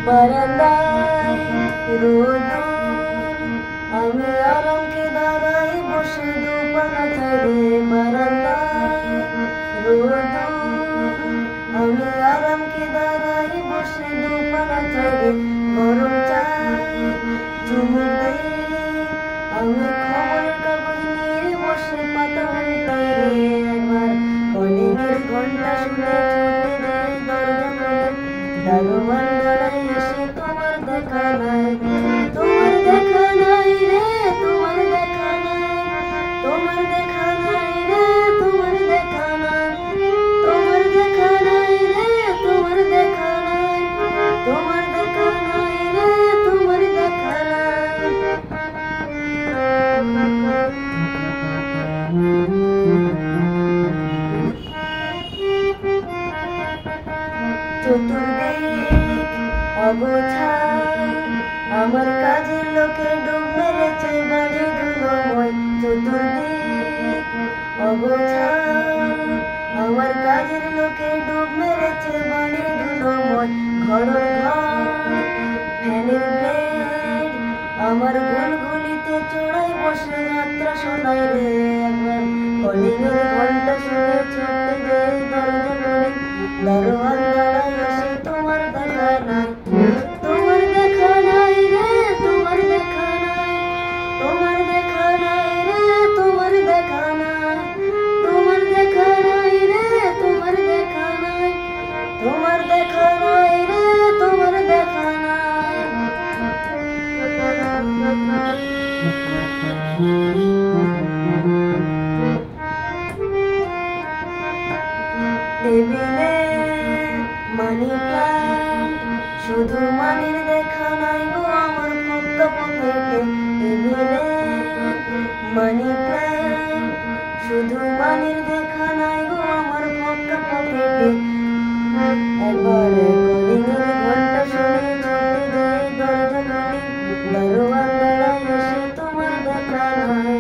বারান্দায় রোদুর আমি আরামকে দাঁড়াই বসে দুপানা ছেড়ে। বারান্দায় রোদুর আমি আরামকে দাঁড়াই বসে দুপানা ছেড়ে। গরম চাই চুমুক দেই আমি খবরের কাগজ নিয়ে বসে পাতা উল্টাই রে। একবার কলিংয়ের ঘন্টা শুনে ছুটে যাই দরজা খুলে। দারোয়ান দাঁড়াই এসে তোমার দেখা নাই, তোমার দেখা নাই রে, তোমার দেখা নাই, তোমার দেখা নাই রে, তোমার দেখা নাই, তোমার দেখা নাই রে, তোমার দেখা নাই, তোমার দেখা নাই রে, তোমার দেখা নাই। চতুর্দিক অগোছাল আমার কাজের লোকে ডুব মেরেছে বাড়ি ধুলোময়। চতুর্দিক অগোছাল আমার কাজের লোকে ডুব মেরেছে বাড়ি ধুলোময়। ঘরের ঘর ফ্যানের ব্লেড আমার গুলগুলিতে চড়াই বসে যাত্রা শোনাই রে। একবার কলিংয়ের ঘন্টা শুনে ছুটে যাই দরজা খুলে। দারোয়ান দাঁড়াই এসে তোমার দেখা নাই, তোমার দেখা নাই রে, তোমার দেখা নাই, তোমার দেখা নাই রে, তোমার দেখা নাই, তোমার দেখা নাই রে, তোমার দেখা নাই, তোমার দেখা নাই রে, তোমার দেখা নাই। টেবিলে মানি প্ল্যান্ট শুধু মানির দেখা নাই গো আমার ফক্কা পকেটে। টেবিলে মানি প্ল্যান্ট শুধু মানির দেখা নাই গো আমার ফক্কা পকেটে। একবারে কলিংয়ের ঘন্টা শুনে ছুটে যাই দরজা খুলে। দারোয়ান দাঁড়াই এসে তোমার দেখা নাই,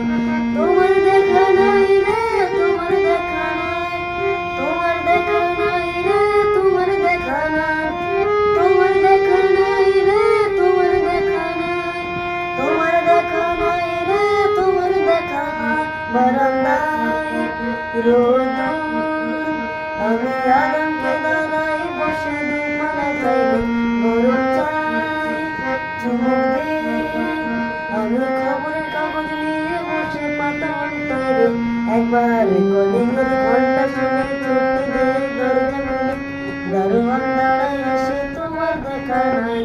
তোমার দেখা নাই রে, তোমার দেখা নাই, তোমার দেখা নাই রে, তোমার দেখা নাই, তোমার দেখা নাই রে, তোমার দেখা নাই, তোমার দেখা নাই রে, তোমার দেখা নাই। বারান্দায় রোদুর আমি আরামকে দাঁড়াই বসে দুপানা চাইলে। গরম চাই চুমুক দেই আমি খবরের কাগজ নিয়ে বসে পাতা উল্টাই রে। একবার কলিংয়ের ঘন্টা শুনে ছুটে যাই দরজা খুলে। দারোয়ান দাঁড়াই এসে তোমার দেখা নাই।